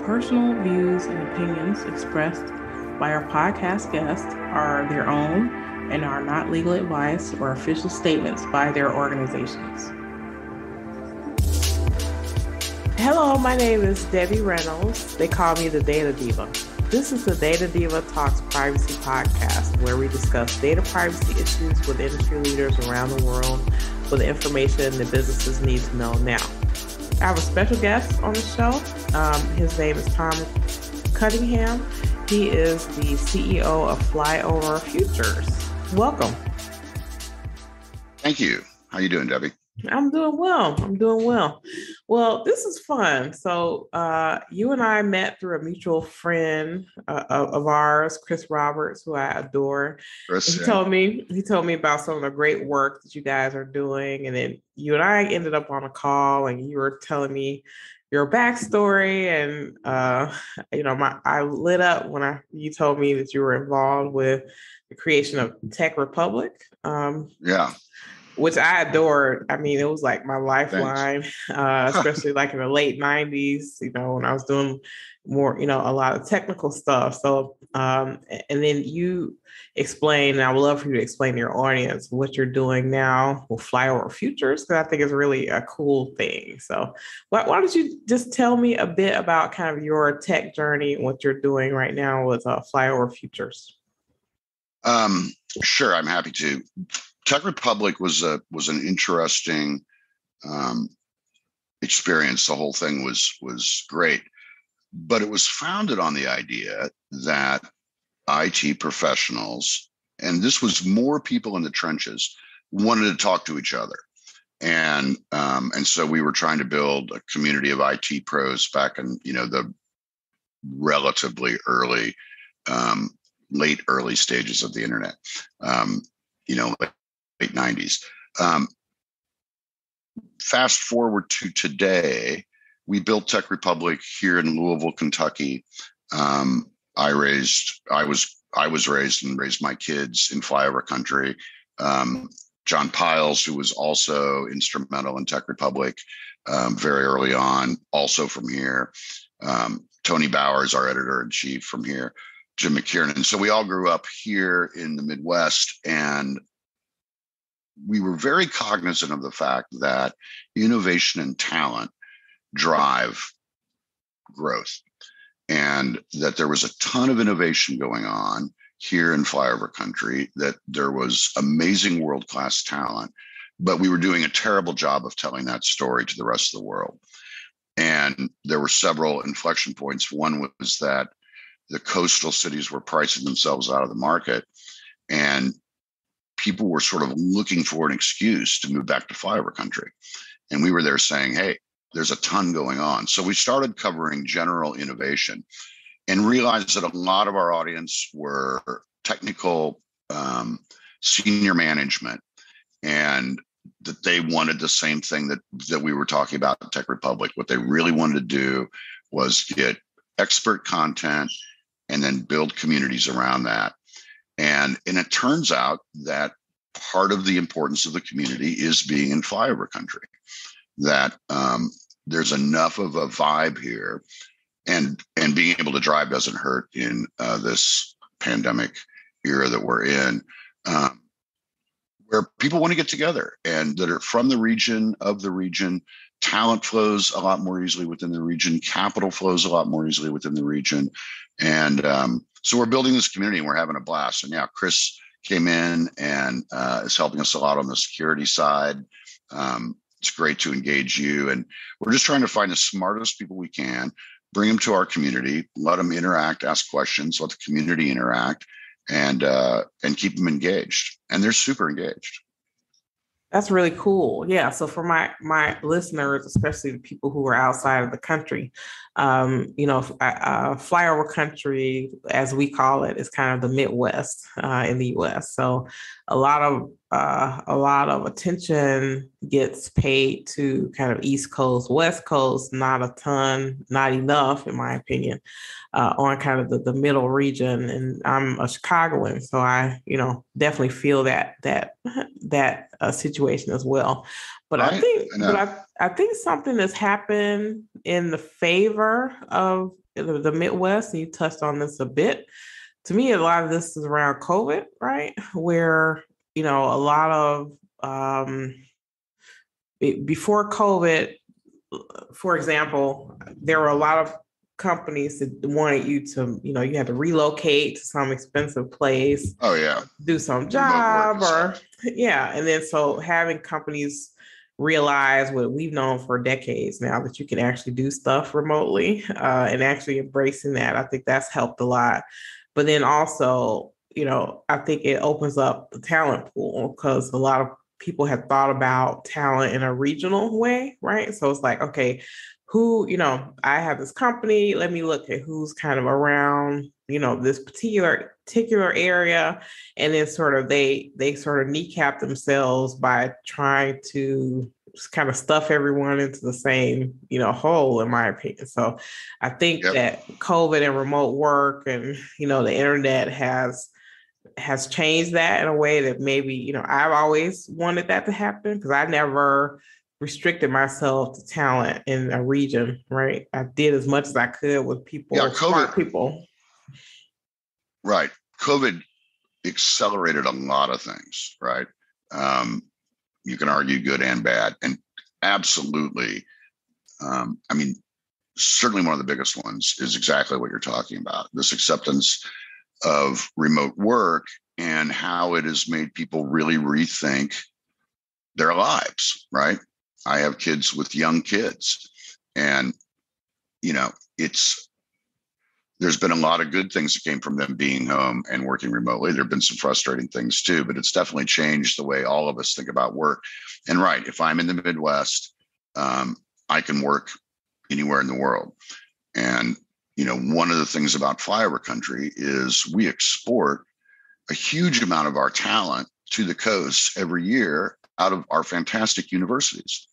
personal views and opinions expressed by our podcast guests are their own and are not legal advice or official statements by their organizations. Hello, my name is Debbie Reynolds. They call me the Data Diva. This is the Data Diva Talks Privacy podcast, where we discuss data privacy issues with industry leaders around the world with the information that businesses need to know now. I have a special guest on the show. His name is Tom Cottingham. He is the CEO of Flyover Future. Welcome. Thank you. How you doing, Debbie? I'm doing well. Well, this is fun. So you and I met through a mutual friend of ours, Chris Roberts, who I adore. Chris, he told me about some of the great work that you guys are doing. And then you and I ended up on a call and you were telling me your backstory. And, I lit up when you told me that you were involved with the creation of TechRepublic. Which I adored. I mean, it was like my lifeline, especially like in the late 90s, when I was doing more, a lot of technical stuff. So, and then you explain, and I would love for you to explain to your audience what you're doing now with Flyover Futures, because I think it's really a cool thing. So why don't you just tell me a bit about kind of your tech journey and what you're doing right now with Flyover Futures? Sure, I'm happy to. TechRepublic was an interesting experience. The whole thing was great, but it was founded on the idea that IT professionals, and this was more people in the trenches, wanted to talk to each other, and so we were trying to build a community of IT pros back in the relatively early, late early stages of the internet. Late 90s. Fast forward to today, we built TechRepublic here in Louisville, Kentucky. I was raised and raised my kids in flyover country. John Piles, who was also instrumental in TechRepublic very early on, also from here. Tony Bowers, our editor-in-chief, from here. Jim McKiernan. So we all grew up here in the Midwest, and we were very cognizant of the fact that innovation and talent drive growth, and that there was a ton of innovation going on here in flyover country, that there was amazing world-class talent, but we were doing a terrible job of telling that story to the rest of the world. And there were several inflection points. One was that the coastal cities were pricing themselves out of the market, and people were sort of looking for an excuse to move back to flyover country. And we were there saying, hey, there's a ton going on. So we started covering general innovation and realized that a lot of our audience were technical senior management, and that they wanted the same thing that we were talking about in TechRepublic. What they really wanted to do was get expert content and then build communities around that. And it turns out that part of the importance of the community is being in flyover country, that there's enough of a vibe here, and being able to drive doesn't hurt in this pandemic era that we're in, where people want to get together and that are from the region, of the region. Talent flows a lot more easily within the region. Capital flows a lot more easily within the region. And so we're building this community and we're having a blast. And yeah, Chris came in and is helping us a lot on the security side. It's great to engage you. And we're just trying to find the smartest people we can, bring them to our community, let them interact, ask questions, let the community interact, and keep them engaged. And they're super engaged. That's really cool. Yeah. So for my listeners, especially the people who are outside of the country, flyover country, as we call it, is kind of the Midwest in the U.S. So a lot of a lot of attention gets paid to kind of East Coast, West Coast, not a ton, not enough, in my opinion, on kind of the middle region. And I'm a Chicagoan, so I, definitely feel that situation as well. But I think something has happened in the favor of the Midwest, and you touched on this a bit. To me, a lot of this is around COVID, right? Where, a lot of before COVID, for example, there were a lot of companies that wanted you to, you had to relocate to some expensive place. Oh, yeah. Do some job and then so having companies realize what we've known for decades now, that you can actually do stuff remotely, and actually embracing that. I think that's helped a lot. But then also, I think it opens up the talent pool, because a lot of people have thought about talent in a regional way, right? So it's like, okay, who, I have this company, let me look at who's kind of around, this particular area. And then sort of they sort of kneecap themselves by trying to kind of stuff everyone into the same, hole, in my opinion. So I think that COVID and remote work and, the internet has changed that in a way that maybe, I've always wanted that to happen, because I never restricted myself to talent in a region, right? I did as much as I could with people, smart people. Right. COVID accelerated a lot of things, right? You can argue good and bad. And absolutely, certainly one of the biggest ones is exactly what you're talking about, this acceptance of remote work and how it has made people really rethink their lives, right? I have kids with young kids, and, there's been a lot of good things that came from them being home and working remotely. There have been some frustrating things too, but it's definitely changed the way all of us think about work. And right, if I'm in the Midwest, I can work anywhere in the world. And, one of the things about Flyover Country is we export a huge amount of our talent to the coast every year out of our fantastic universities.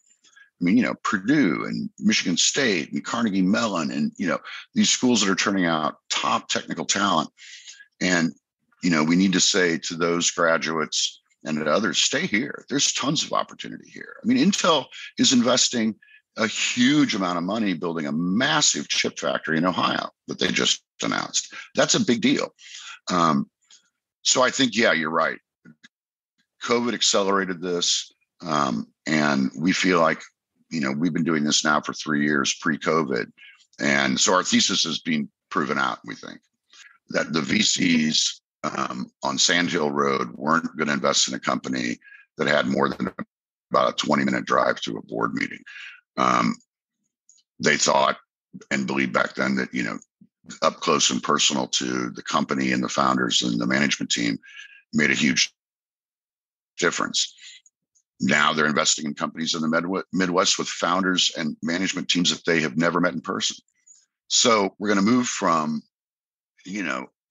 Purdue and Michigan State and Carnegie Mellon and, these schools that are turning out top technical talent. And, we need to say to those graduates and to others, stay here. There's tons of opportunity here. Intel is investing a huge amount of money building a massive chip factory in Ohio that they just announced. That's a big deal. So I think, yeah, you're right. COVID accelerated this. And we feel like, we've been doing this now for 3 years pre-COVID. And so our thesis is being proven out, we think, that the VCs on Sand Hill Road weren't going to invest in a company that had more than about a 20-minute drive to a board meeting. They thought and believed back then that, up close and personal to the company and the founders and the management team made a huge difference. Now they're investing in companies in the Midwest with founders and management teams that they have never met in person. So we're going to move from,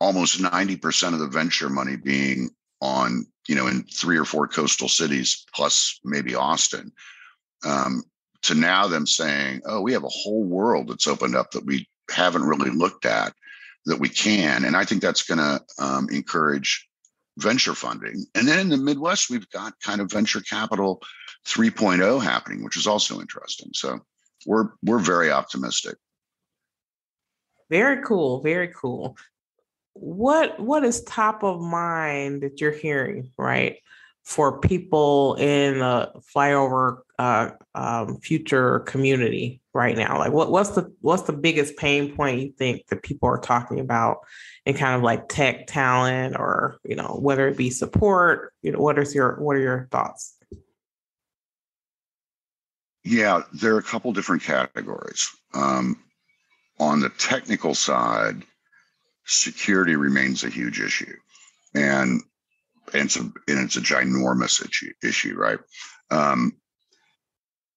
almost 90% of the venture money being on, in 3 or 4 coastal cities, plus maybe Austin, to now them saying, oh, we have a whole world that's opened up that we haven't really looked at, that we can. And I think that's going to encourage venture funding. And then in the Midwest, we've got kind of venture capital 3.0 happening, which is also interesting. So we're very optimistic. Very cool. Very cool. What is top of mind that you're hearing, right, for people in the Flyover Future community right now? Like, what's the biggest pain point you think that people are talking about in kind of like tech talent, or whether it be support? What are your thoughts? Yeah, there are a couple different categories. On the technical side, security remains a huge issue, and it's a ginormous issue, right? And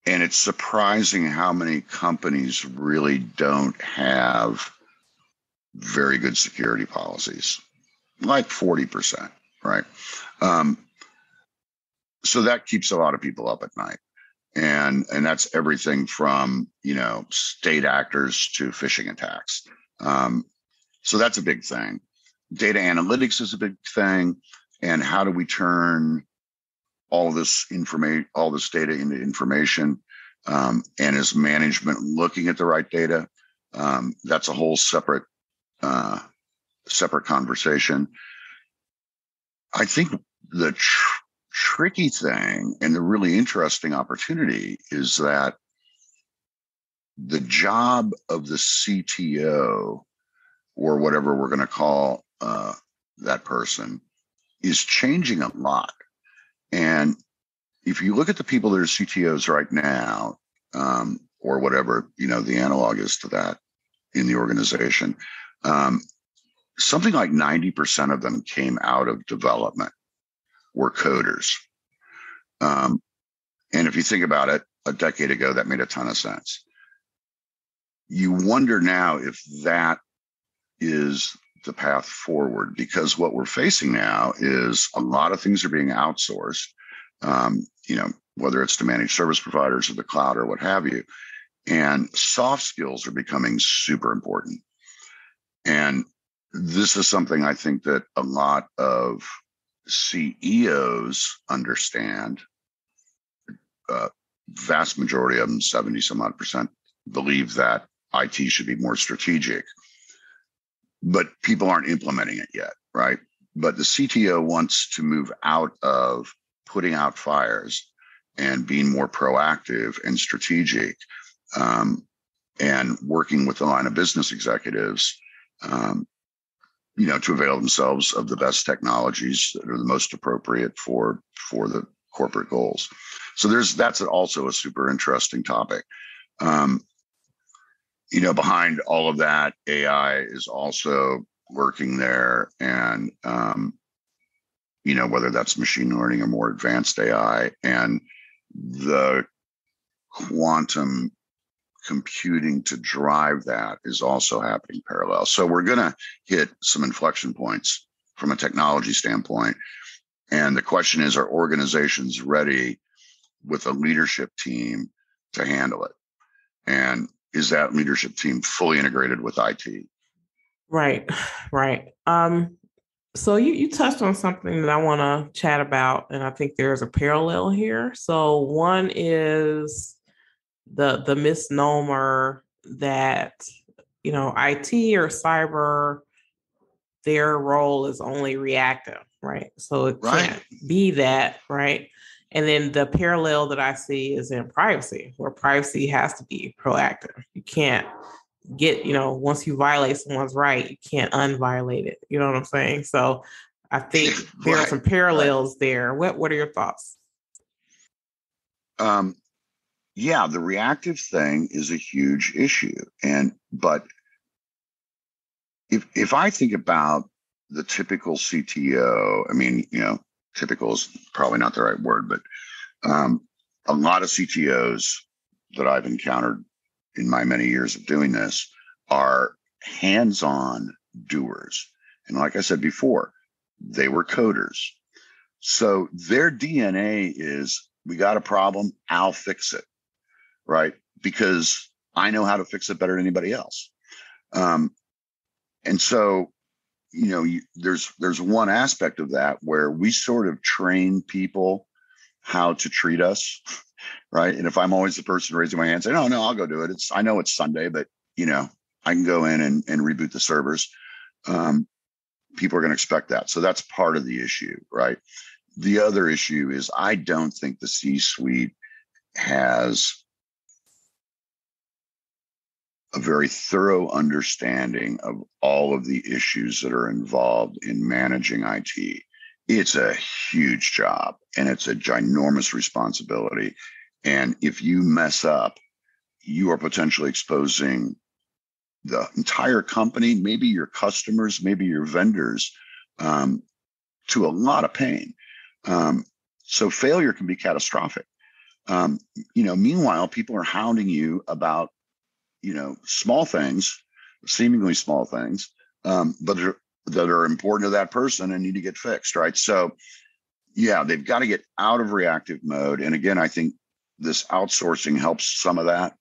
it's surprising how many companies really don't have very good security policies, like 40%, right? So that keeps a lot of people up at night. And that's everything from, state actors to phishing attacks. So that's a big thing. Data analytics is a big thing. And how do we turn all this data into information? And is management looking at the right data? That's a whole separate conversation. I think the tricky thing and the really interesting opportunity is that the job of the CTO, or whatever we're going to call that person, is changing a lot. And if you look at the people that are CTOs right now, or whatever, the analog is to that in the organization, something like 90% of them came out of development, were coders. And if you think about it, a decade ago, that made a ton of sense. You wonder now if that is the path forward, because what we're facing now is a lot of things are being outsourced, whether it's to managed service providers or the cloud or what have you. And soft skills are becoming super important. And this is something I think that a lot of CEOs understand. Vast majority of them, 70 some odd percent, believe that IT should be more strategic, but people aren't implementing it yet, right? But the CTO wants to move out of putting out fires and being more proactive and strategic, and working with the line of business executives, to avail themselves of the best technologies that are the most appropriate for the corporate goals. So that's also a super interesting topic. Behind all of that, AI is also working there, and whether that's machine learning or more advanced AI, and the quantum computing to drive that is also happening parallel. So we're going to hit some inflection points from a technology standpoint. And the question is, are organizations ready with a leadership team to handle it? And is that leadership team fully integrated with IT? Right. So you touched on something that I want to chat about, and I think there's a parallel here. So one is the misnomer that, IT or cyber, their role is only reactive, right? So it can't be that, right? And then the parallel that I see is in privacy, where privacy has to be proactive. You can't get, once you violate someone's right, you can't unviolate it. You know what I'm saying? So I think there are some parallels there. What are your thoughts? Yeah, the reactive thing is a huge issue. But if I think about the typical CTO, typical is probably not the right word, but a lot of CTOs that I've encountered in my many years of doing this are hands-on doers. And like I said before, they were coders. So their DNA is, we got a problem, I'll fix it, right? Because I know how to fix it better than anybody else. And so, there's one aspect of that where we sort of train people how to treat us, right? And if I'm always the person raising my hand saying, "Oh no, I'll go do it. I know it's Sunday, but I can go in and reboot the servers." People are going to expect that. So that's part of the issue, right? The other issue is I don't think the C-suite has a very thorough understanding of all of the issues that are involved in managing IT. It's a huge job and it's a ginormous responsibility. And if you mess up, you are potentially exposing the entire company, maybe your customers, maybe your vendors, to a lot of pain. So failure can be catastrophic. Meanwhile, people are hounding you about, small things, seemingly small things, but that are important to that person and need to get fixed, right? So yeah, they've got to get out of reactive mode. And again, I think this outsourcing helps some of that,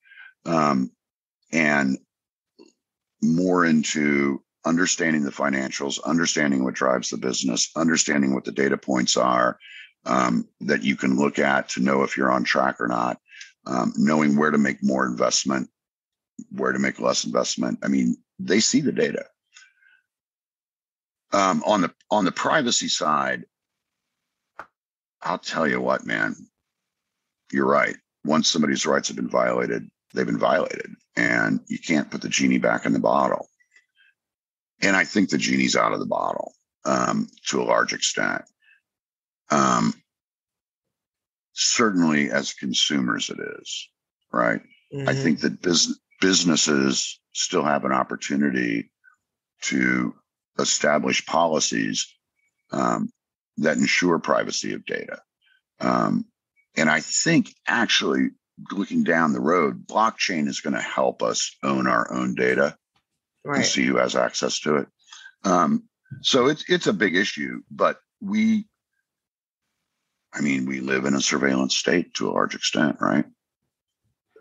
and more into understanding the financials, understanding what drives the business, understanding what the data points are, that you can look at to know if you're on track or not, knowing where to make more investment, where to make less investment. I mean, they see the data. On the privacy side, I'll tell you what, man, you're right. Once somebody's rights have been violated, they've been violated, and you can't put the genie back in the bottle. And I think the genie's out of the bottle, to a large extent. Certainly as consumers it is, right? Mm-hmm. I think that businesses still have an opportunity to establish policies that ensure privacy of data. And I think actually looking down the road, blockchain is going to help us own our own data, right, and see who has access to it. So it's a big issue, but we live in a surveillance state to a large extent, right?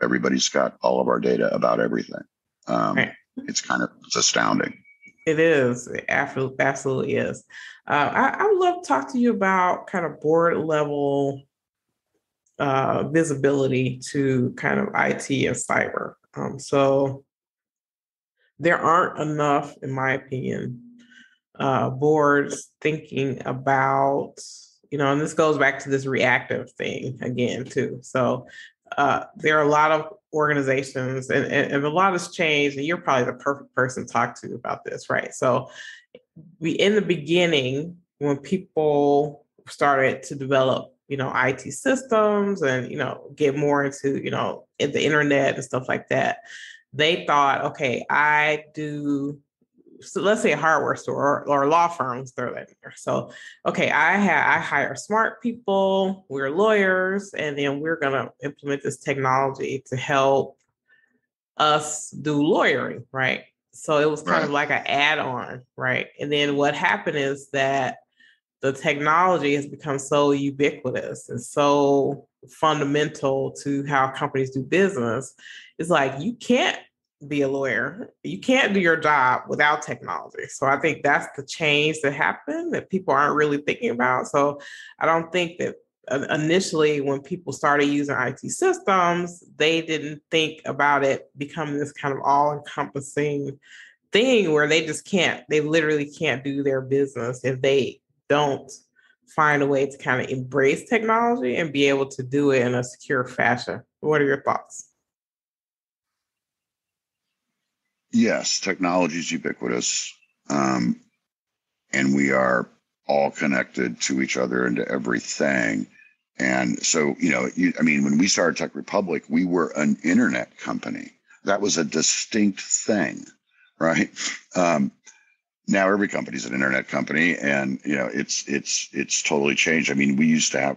Everybody's got all of our data about everything. Right. It's astounding. It is. It absolutely is. I would love to talk to you about kind of board level visibility to kind of IT and cyber. So there aren't enough, in my opinion, boards thinking about, and this goes back to this reactive thing again, too. So there are a lot of organizations and a lot has changed, and you're probably the perfect person to talk to about this, right? So in the beginning, when people started to develop, IT systems and, get more into, the internet and stuff like that, they thought, okay, so let's say a hardware store or law firms, throw that in there. So, okay, I hire smart people, we're lawyers, and then we're going to implement this technology to help us do lawyering, right? So it was kind of like an add-on, right? And then what happened is that the technology has become so ubiquitous and so fundamental to how companies do business. It's like, you can't be a lawyer. You can't do your job without technology. So I think that's the change that happened that people aren't really thinking about. So I don't think that initially when people started using IT systems, they didn't think about it becoming this kind of all-encompassing thing where they literally can't do their business if they don't find a way to kind of embrace technology and be able to do it in a secure fashion. What are your thoughts? Yes, technology is ubiquitous, and we are all connected to each other and to everything. And so, when we started TechRepublic, we were an internet company. That was a distinct thing, right? Now every company's an internet company, and it's totally changed.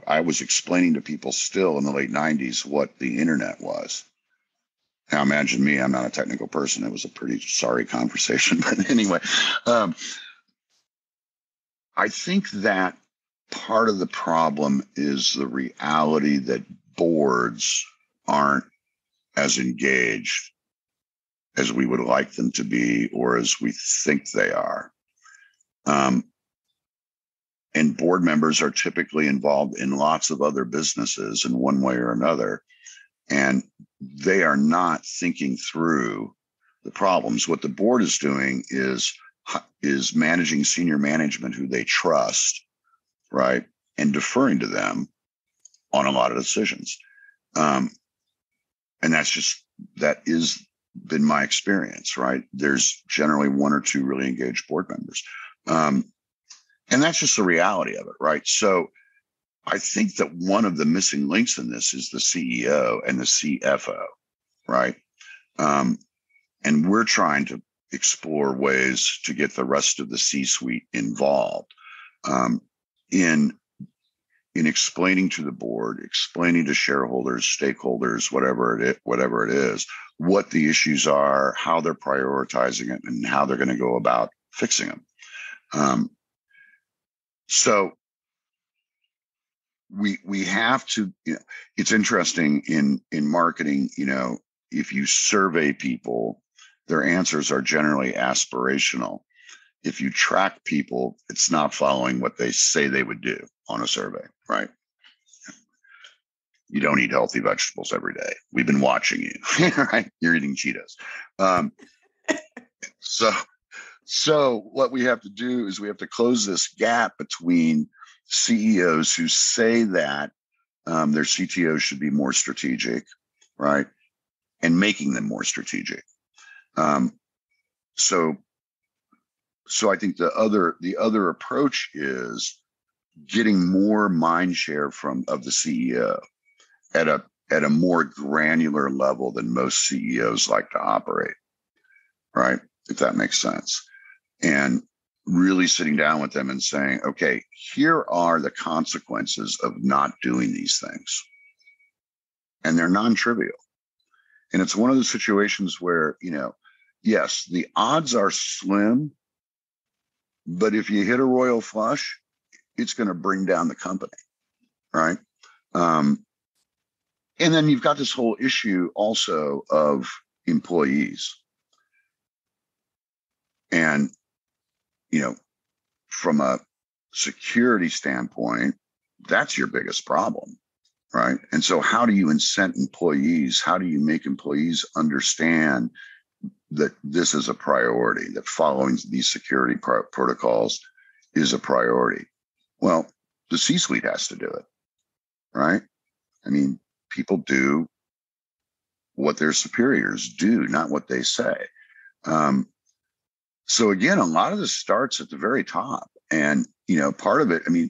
I was explaining to people still in the late 90s what the internet was. Now imagine me, I'm not a technical person. It was a pretty sorry conversation, but anyway, I think that part of the problem is the reality that boards aren't as engaged as we would like them to be, or as we think they are. And board members are typically involved in lots of other businesses in one way or another, and they are not thinking through the problems. What the board is doing is managing senior management who they trust, right, and deferring to them on a lot of decisions. And that is been my experience, right? There's generally one or two really engaged board members. And that's just the reality of it, right? So I think that one of the missing links in this is the CEO and the CFO, right? And we're trying to explore ways to get the rest of the C-suite involved in explaining to the board, explaining to shareholders, stakeholders, whatever it is, what the issues are, how they're prioritizing it, and how they're going to go about fixing them. So we have to, it's interesting in marketing, if you survey people, their answers are generally aspirational. If you track people, it's not following what they say they would do on a survey, right? You don't eat healthy vegetables every day. We've been watching you, right? You're eating Cheetos. So what we have to do is we have to close this gap between CEOs who say that their CTOs should be more strategic, right? And making them more strategic. So I think the other approach is getting more mind share of the CEO at a more granular level than most CEOs like to operate, right? If that makes sense. And really sitting down with them and saying, okay, here are the consequences of not doing these things. And they're non-trivial. And it's one of those situations where, yes, the odds are slim, but if you hit a royal flush, it's going to bring down the company, right? And then you've got this whole issue also of employees. And, from a security standpoint, that's your biggest problem, right? And so how do you incent employees? How do you make employees understand that this is a priority, that following these security protocols is a priority? Well, the C-suite has to do it, right? I mean, people do what their superiors do, not what they say. So again, a lot of this starts at the very top. And, part of it, I mean,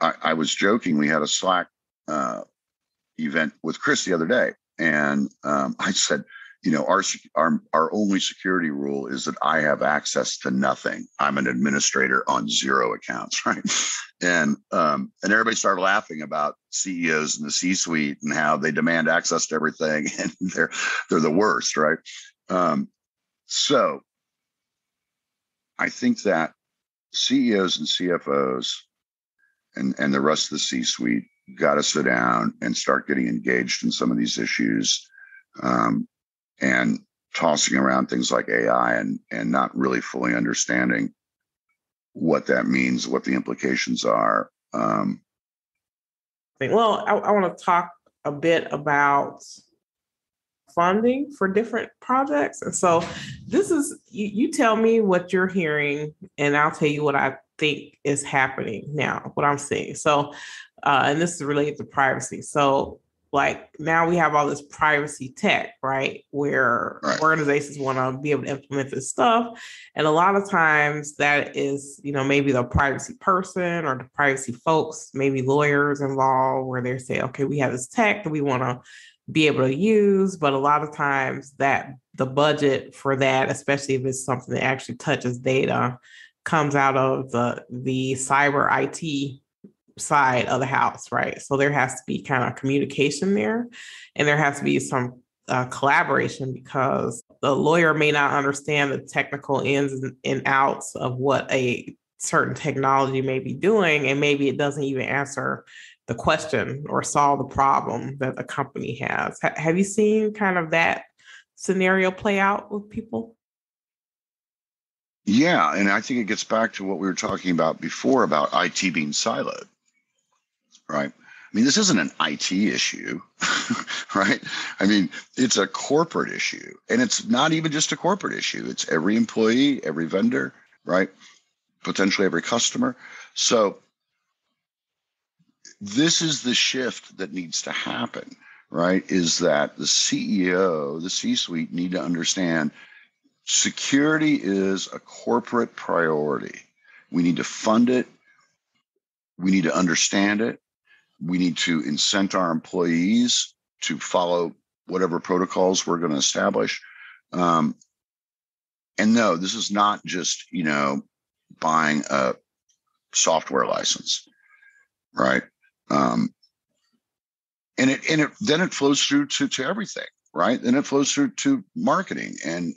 I was joking, we had a Slack event with Chris the other day. And I said, our only security rule is that I have access to nothing. I'm an administrator on 0 accounts, right? And everybody started laughing about CEOs in the C-suite and how they demand access to everything, and they're the worst, right? So I think that CEOs and CFOs and the rest of the C-suite got to sit down and start getting engaged in some of these issues, and tossing around things like AI and not really fully understanding what that means, what the implications are. Well, I want to talk a bit about funding for different projects. And so this is, you tell me what you're hearing, and I'll tell you what I think is happening now, what I'm seeing. So, and this is related to privacy. So like now we have all this privacy tech, right? Where organizations want to be able to implement this stuff. And a lot of times that is, maybe the privacy person or the privacy folks, maybe lawyers involved, where they say, okay, we have this tech that we want to be able to use. But a lot of times that the budget for that, especially if it's something that actually touches data, comes out of the cyber IT side of the house, right? So there has to be kind of communication there, and there has to be some collaboration, because the lawyer may not understand the technical ins and outs of what a certain technology may be doing, and maybe it doesn't even answer the question or solve the problem that the company has. Have you seen kind of that scenario play out with people? Yeah, and I think it gets back to what we were talking about before about IT being siloed, right? I mean, this isn't an IT issue, right? I mean, it's a corporate issue, and it's not even just a corporate issue. It's every employee, every vendor, right? Potentially every customer. So this is the shift that needs to happen, right? Is that the CEO, the C-suite need to understand security is a corporate priority. We need to fund it. We need to understand it. We need to incent our employees to follow whatever protocols we're going to establish. And no, this is not just, buying a software license, right? And then it flows through to everything, right? Then it flows through to marketing, and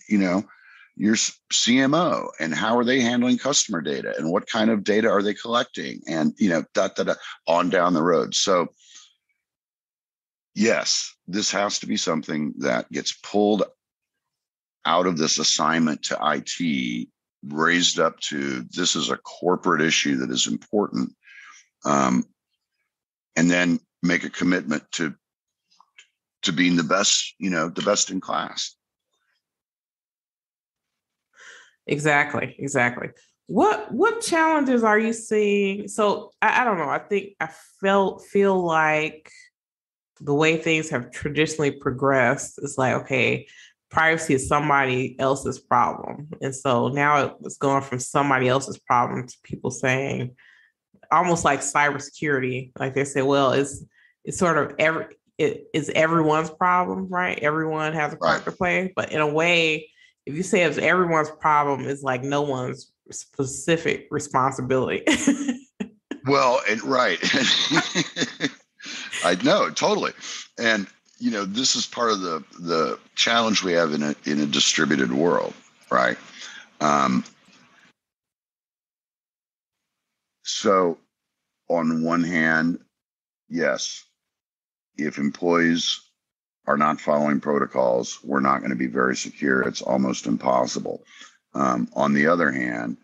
your CMO, and how are they handling customer data, and what kind of data are they collecting, and on down the road. So yes, this has to be something that gets pulled out of this assignment to IT, raised up to this is a corporate issue that is important, and then make a commitment to being the best, the best in class. Exactly. What challenges are you seeing? So I don't know. I think I feel like the way things have traditionally progressed is like, okay, privacy is somebody else's problem. And so now it's going from somebody else's problem to people saying, almost like cybersecurity, like they say, well, it's sort of it is everyone's problem, right? Everyone has a part to play. But in a way, if you say it's everyone's problem, it's like no one's specific responsibility. Well, and right. I know, totally. And this is part of the challenge we have in a distributed world, right? So on one hand, yes, if employees are not following protocols, we're not going to be very secure. It's almost impossible. On the other hand,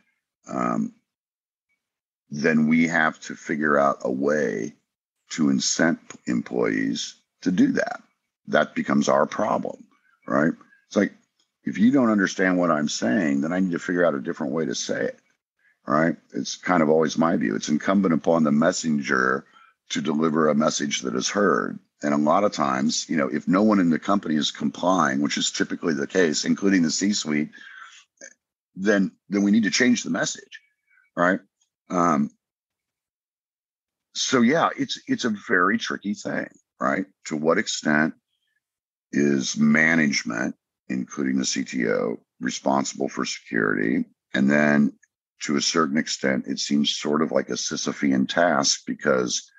then we have to figure out a way to incent employees to do that. That becomes our problem, right? It's like, if you don't understand what I'm saying, then I need to figure out a different way to say it, right? It's kind of always my view. It's incumbent upon the messenger to deliver a message that is heard. And a lot of times, if no one in the company is complying, which is typically the case, including the C-suite, then we need to change the message, right? So yeah, it's a very tricky thing, right? To what extent is management, including the CTO, responsible for security? And then to a certain extent, it seems sort of like a Sisyphean task, because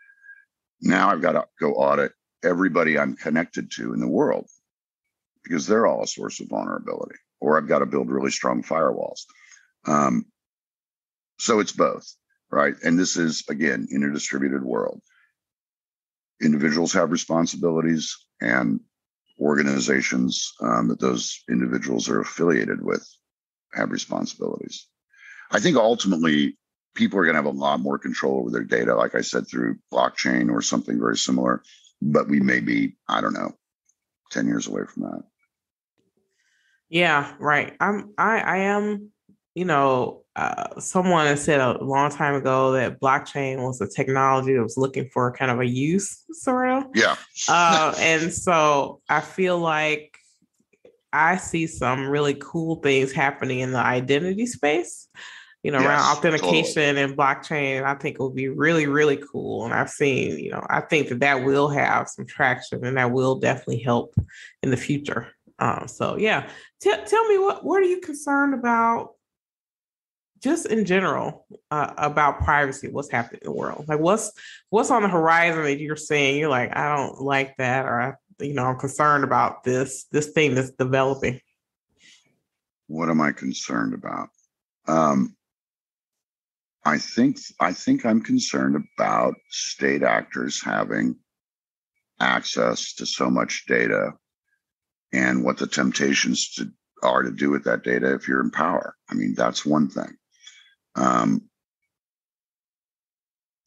now I've got to go audit everybody I'm connected to in the world, because they're all a source of vulnerability, or I've got to build really strong firewalls. So it's both, right? And this is, again, in a distributed world. Individuals have responsibilities, and organizations that those individuals are affiliated with have responsibilities. I think ultimately people are going to have a lot more control over their data, like I said, through blockchain or something very similar, but we may be, I don't know, 10 years away from that. Yeah, right. I am, someone has said a long time ago that blockchain was a technology that was looking for kind of a use, sort of. Yeah. And so I feel like I see some really cool things happening in the identity space, around authentication totally. And blockchain. I think it will be really, really cool. And I've seen, I think that will have some traction, and that will definitely help in the future. So yeah, tell me what are you concerned about, just in general, about privacy? What's happening in the world? Like what's on the horizon that you're saying you're like, I don't like that, or I'm concerned about this thing that's developing. What am I concerned about? I think I'm concerned about state actors having access to so much data, and what the temptations are to do with that data if you're in power. I mean, that's one thing.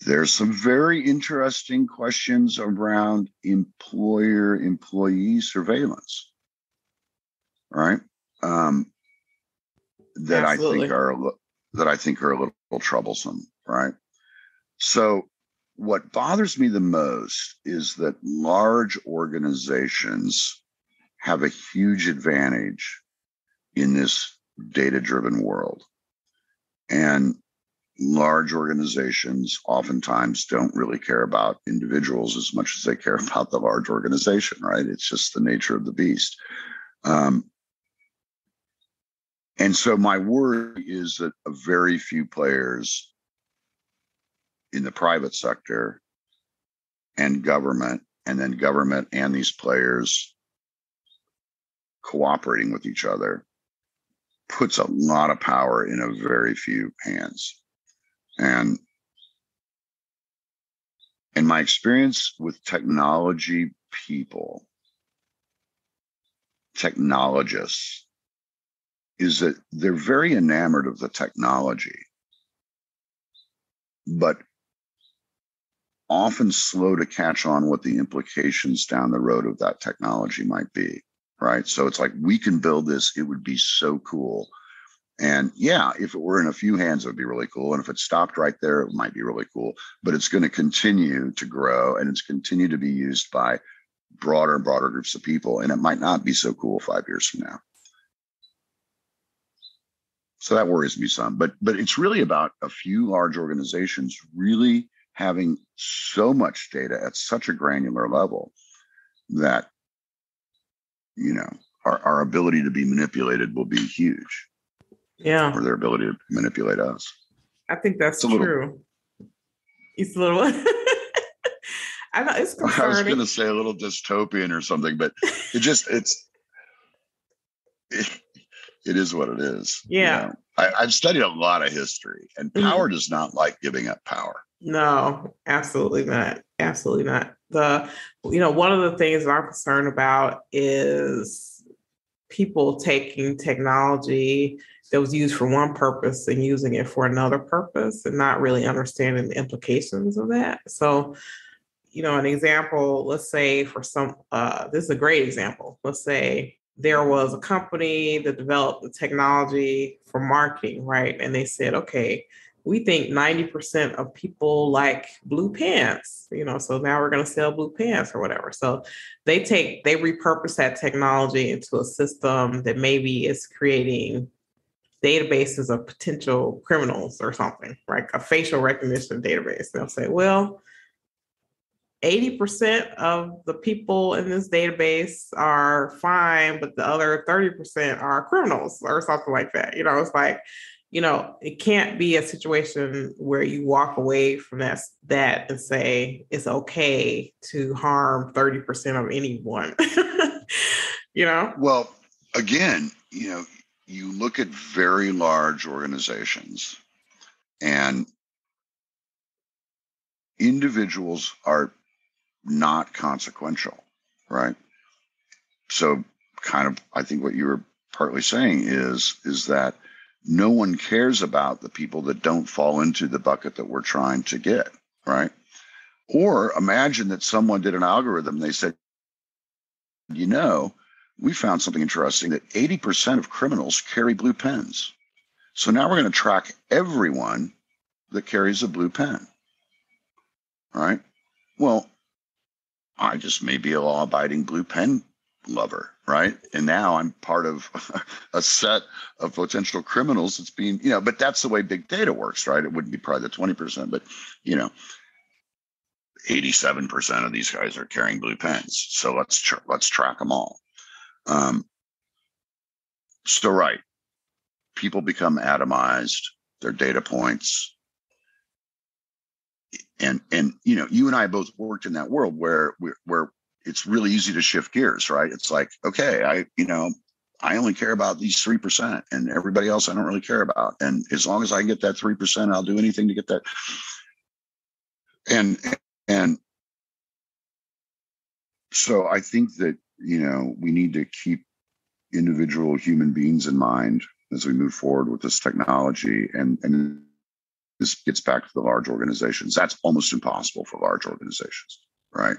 There's some very interesting questions around employer-employee surveillance, right? That Absolutely. I think are a little troublesome, right? So what bothers me the most is that large organizations have a huge advantage in this data-driven world. And large organizations oftentimes don't really care about individuals as much as they care about the large organization, right? It's just the nature of the beast. And so my worry is that a very few players in the private sector and government, and then government and these players cooperating with each other, puts a lot of power in a very few hands. And in my experience with technology people, technologists, is that they're very enamored of the technology, but often slow to catch on what the implications down the road of that technology might be, right? So it's like, we can build this, it would be so cool. And yeah, if it were in a few hands, it would be really cool. And if it stopped right there, it might be really cool. But it's going to continue to grow, and it's continue to be used by broader and broader groups of people. And it might not be so cool 5 years from now. So that worries me some. But it's really about a few large organizations really having so much data at such a granular level that, you know, our ability to be manipulated will be huge. Yeah. Or their ability to manipulate us. I think that's true. It's a little, I know it's concerning. I was going to say a little dystopian or something, but it is what it is. Yeah. You know? I've studied a lot of history, and power does not like giving up power. No, absolutely not. Absolutely not. One of the things that I'm concerned about is people taking technology that was used for one purpose and using it for another purpose and not really understanding the implications of that. So, an example, let's say for this is a great example. Let's say there was a company that developed the technology for marketing, right? And they said, okay, we think 90% of people like blue pants, so now we're going to sell blue pants or whatever. So they repurpose that technology into a system that maybe is creating databases of potential criminals or something, right? A facial recognition database. They'll say, well, 80% of the people in this database are fine, but the other 30% are criminals or something like that. It's like, it can't be a situation where you walk away from that and say it's okay to harm 30% of anyone. Well, again, you look at very large organizations, and individuals are not consequential, right? So kind of, I think what you were partly saying is that no one cares about the people that don't fall into the bucket that we're trying to get, right? Or imagine that someone did an algorithm. They said, we found something interesting, that 80% of criminals carry blue pens. So now we're going to track everyone that carries a blue pen, right? Well, I just may be a law-abiding blue pen lover, right? And now I'm part of a set of potential criminals that's being, but that's the way big data works, right? It wouldn't be probably the 20%, but, 87% of these guys are carrying blue pens. So let's track them all. So, right. People become atomized, their data points. And you and I both worked in that world where it's really easy to shift gears, right? It's like, okay, I only care about these 3%, and everybody else I don't really care about. And as long as I get that 3%, I'll do anything to get that. And so I think that, we need to keep individual human beings in mind as we move forward with this technology. And this gets back to the large organizations. That's almost impossible for large organizations, right?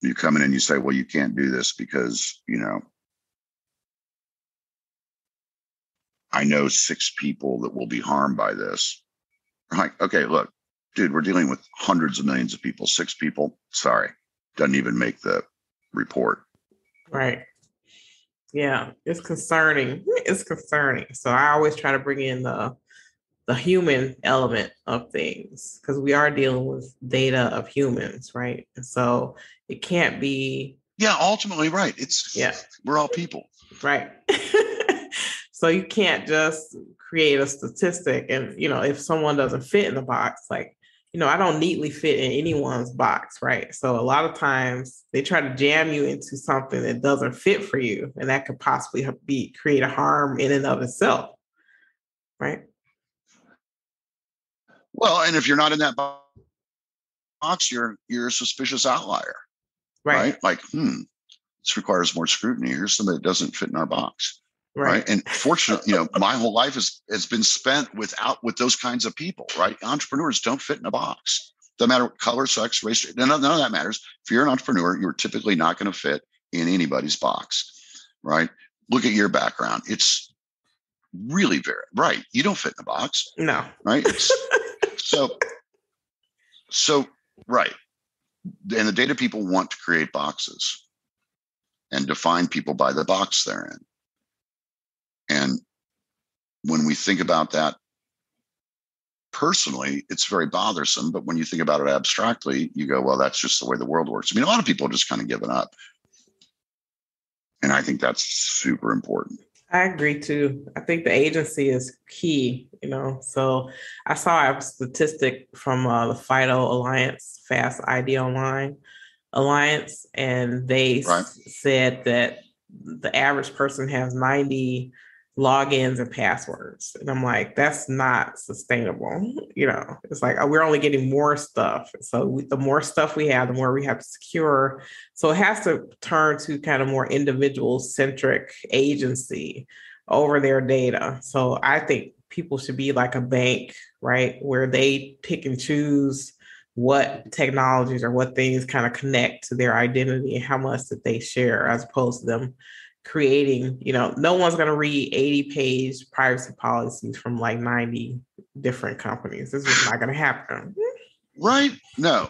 You come in and you say, well, you can't do this because, I know 6 people that will be harmed by this. I'm like, okay, look, dude, we're dealing with hundreds of millions of people. 6 people, sorry, doesn't even make the report. Right. Yeah, it's concerning. It's concerning. So I always try to bring in the human element of things, because we are dealing with data of humans, right? And so it can't be. Yeah, ultimately, right. We're all people. Right. So you can't just create a statistic and, if someone doesn't fit in the box, like I don't neatly fit in anyone's box, right? So a lot of times they try to jam you into something that doesn't fit for you, and that could possibly create a harm in and of itself, right? Well, and if you're not in that box, you're a suspicious outlier, right? Like, this requires more scrutiny. Here's somebody that doesn't fit in our box. Right. And fortunately, my whole life has been spent with those kinds of people, right? Entrepreneurs don't fit in a box. Doesn't matter what color, sex, race, none of that matters. If you're an entrepreneur, you're typically not going to fit in anybody's box, right? Look at your background. It's really very right. You don't fit in a box. No. Right. So right. And the data people want to create boxes and define people by the box they're in. And when we think about that personally, it's very bothersome. But when you think about it abstractly, you go, well, that's just the way the world works. I mean, a lot of people are just kind of given up. And I think that's super important. I agree too. I think the agency is key, So I saw a statistic from the FIDO Alliance, Fast ID Online Alliance, and they said that the average person has 90 logins and passwords. And I'm like, that's not sustainable. It's like, we're only getting more stuff. So the more stuff we have, the more we have to secure. So it has to turn to kind of more individual centric agency over their data. So I think people should be like a bank, right? Where they pick and choose what technologies or what things kind of connect to their identity and how much that they share, as opposed to them creating, no one's going to read 80-page privacy policies from like 90 different companies. This is not going to happen. Right? No.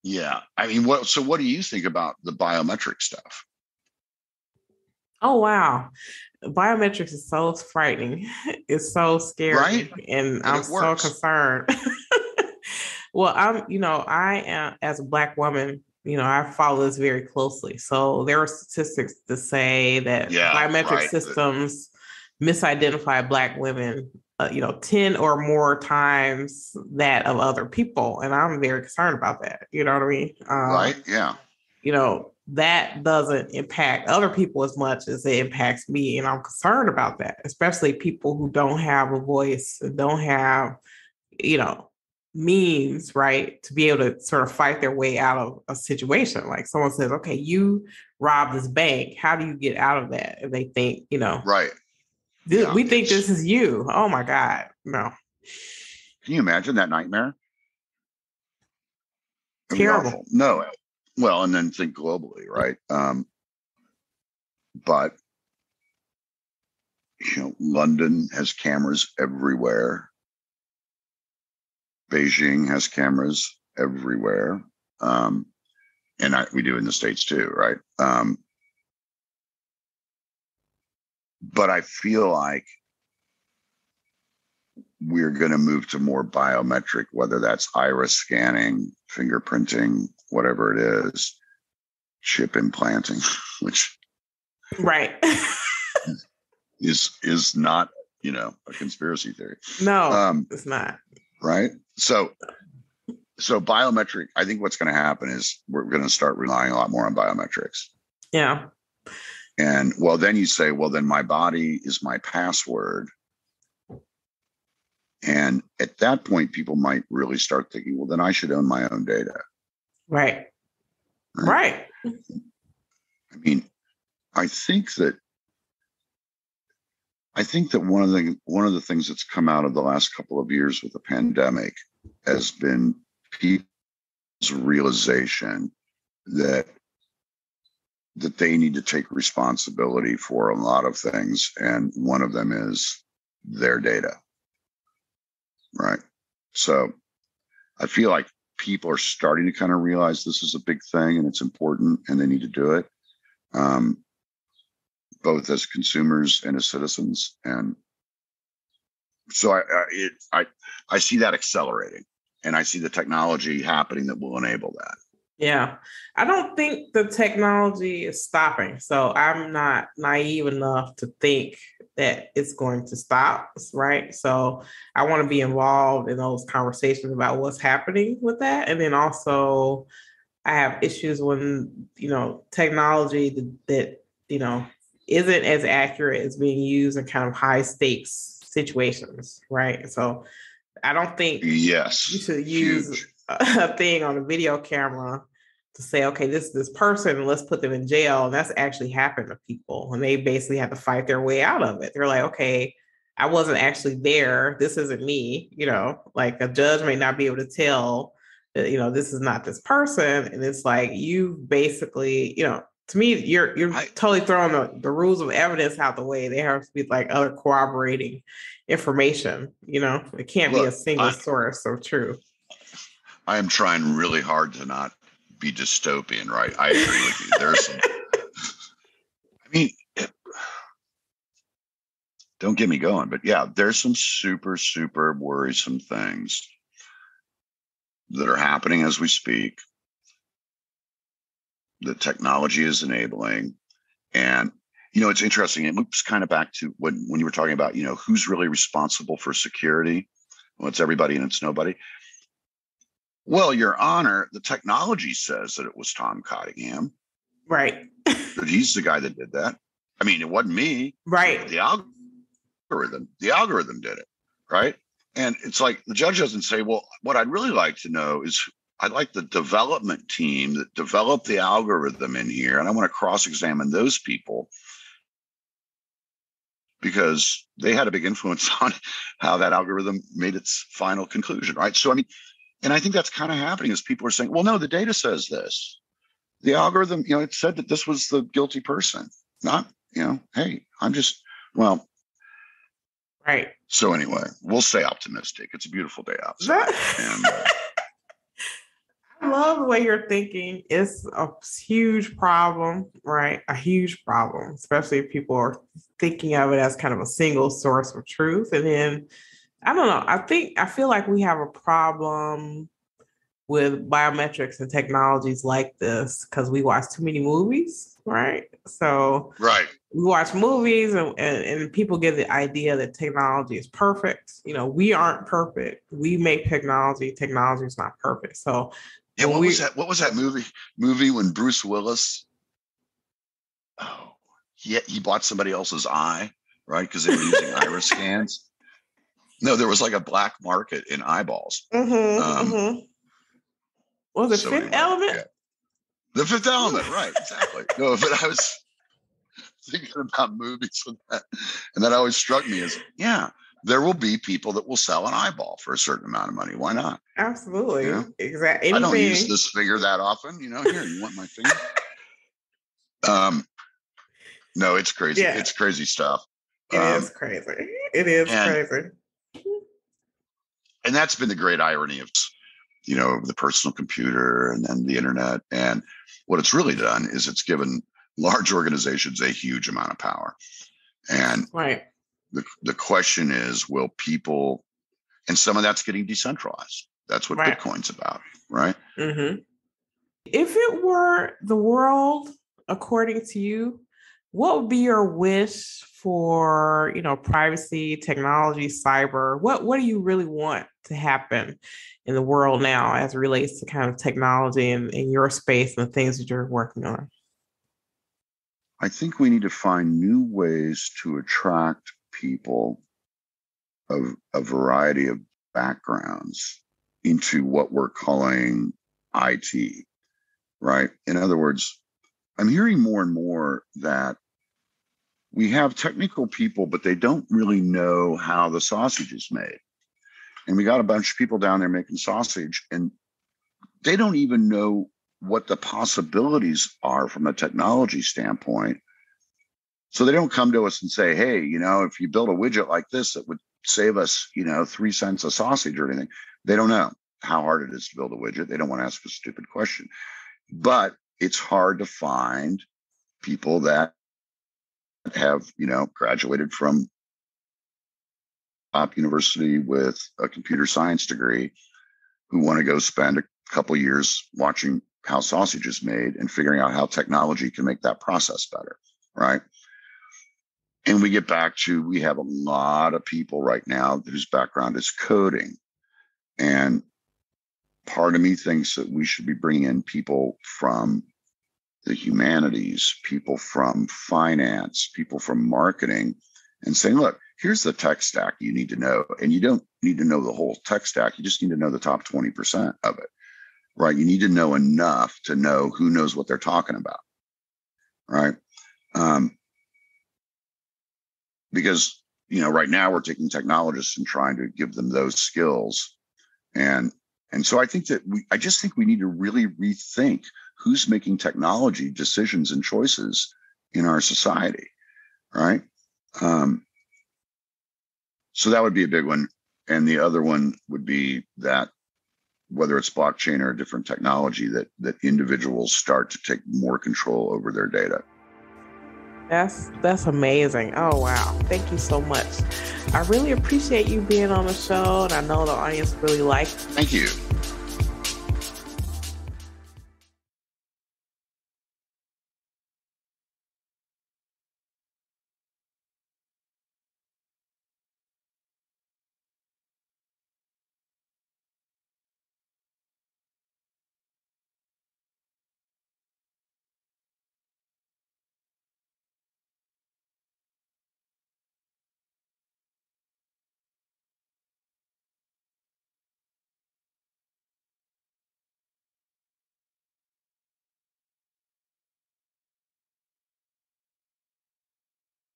Yeah. I mean, what do you think about the biometric stuff? Oh, wow. Biometrics is so frightening. It's so scary. Right? And I'm so concerned. Well, I am, as a Black woman, I follow this very closely. So there are statistics to say that biometric systems misidentify Black women, 10 or more times that of other people. And I'm very concerned about that. You know what I mean? Right. Yeah. That doesn't impact other people as much as it impacts me. And I'm concerned about that, especially people who don't have a voice, don't have, means, right, to be able to sort of fight their way out of a situation. Like someone says, okay, you robbed this bank. How do you get out of that? And they think, right. We think this is you. Oh my God. No. Can you imagine that nightmare? Terrible. No. Well, and then think globally, right? But London has cameras everywhere. Beijing has cameras everywhere. We do in the States too, right? But I feel like we're going to move to more biometric, whether that's iris scanning, fingerprinting, whatever it is, chip implanting, which is not, a conspiracy theory. No, it's not. Right. So biometric, I think what's going to happen is we're going to start relying a lot more on biometrics. Yeah. And then you say, then my body is my password. And at that point, people might really start thinking, then I should own my own data. Right. I mean, I think that one of the things that's come out of the last couple of years with the pandemic has been people's realization that they need to take responsibility for a lot of things, and one of them is their data. Right. So I feel like people are starting to kind of realize this is a big thing and it's important and they need to do it, both as consumers and as citizens. And so I see that accelerating, and I see the technology happening that will enable that. Yeah. I don't think the technology is stopping. So I'm not naive enough to think that it's going to stop, right? So I want to be involved in those conversations about what's happening with that. And then also I have issues when, technology that isn't as accurate as being used in kind of high stakes situations, right? So I don't think you should use a thing on a video camera to say, okay, this person, let's put them in jail. And that's actually happened to people. And they basically have to fight their way out of it. They're like, okay, I wasn't actually there. This isn't me. Like a judge may not be able to tell that, this is not this person. And it's like, you basically, to me, you're totally throwing the rules of evidence out the way. There has to be like other corroborating information. It can't be a single source of truth. I am trying really hard to not be dystopian, right? I agree with you. There's some, don't get me going, but yeah, there's some super, super worrisome things that are happening as we speak, that technology is enabling. And, it's interesting. It loops kind of back to when you were talking about, who's really responsible for security. Well, it's everybody and it's nobody. Well, Your Honor, the technology says that it was Tom Cottingham. Right. That he's the guy that did that. It wasn't me. Right. The algorithm did it. Right. And it's like the judge doesn't say, well, what I'd really like to know is I'd like the development team that developed the algorithm in here. And I want to cross-examine those people because they had a big influence on how that algorithm made its final conclusion. Right. So, and I think that's kind of happening as people are saying, well, no, the data says this. The algorithm, it said that this was the guilty person, not, hey, right. So anyway, we'll stay optimistic. It's a beautiful day outside. I love the way you're thinking. It's a huge problem, right? A huge problem, especially if people are thinking of it as kind of a single source of truth. And then I don't know. I feel like we have a problem with biometrics and technologies like this because we watch too many movies, right? So we watch movies and people get the idea that technology is perfect. We aren't perfect. We make technology. Technology is not perfect. So yeah, what was that movie when Bruce Willis? Oh, he bought somebody else's eye, right? Because they were using iris scans. No, there was like a black market in eyeballs. Was it Fifth Element? Yeah. The Fifth Element, right? Exactly. No, but I was thinking about movies with that, and that always struck me as, there will be people that will sell an eyeball for a certain amount of money. Why not? Absolutely. Exactly. I don't use this finger that often. Here, you want my finger? No, it's crazy. Yeah. It's crazy stuff. It is crazy. It is crazy. And that's been the great irony of, the personal computer and then the internet. And what it's really done is it's given large organizations a huge amount of power. And the question is, will people, and some of that's getting decentralized. That's what Bitcoin's about, right? Mm-hmm. If it were the world, according to you, what would be your wish for, privacy, technology, cyber? What do you really want to happen in the world now as it relates to kind of technology and in your space and the things that you're working on? I think we need to find new ways to attract people of a variety of backgrounds into what we're calling IT, right? In other words, I'm hearing more and more that we have technical people, but they don't really know how the sausage is made. And we got a bunch of people down there making sausage, and they don't even know what the possibilities are from a technology standpoint. So they don't come to us and say, hey, if you build a widget like this, that would save us, 3 cents a sausage or anything. They don't know how hard it is to build a widget. They don't want to ask a stupid question. But it's hard to find people that have, graduated from top university with a computer science degree who want to go spend a couple years watching how sausage is made and figuring out how technology can make that process better, right? And we get back to, we have a lot of people right now whose background is coding. And part of me thinks that we should be bringing in people from the humanities, people from finance, people from marketing, and saying, look, here's the tech stack you need to know. And you don't need to know the whole tech stack. You just need to know the top 20% of it, right? You need to know enough to know who knows what they're talking about, right? Because, right now we're taking technologists and trying to give them those skills. And so I think that I just think we need to really rethink who's making technology decisions and choices in our society, right? So that would be a big one. And the other one would be that whether it's blockchain or a different technology, that individuals start to take more control over their data. That's amazing. Oh, wow. Thank you so much. I really appreciate you being on the show, and I know the audience really liked it. Thank you.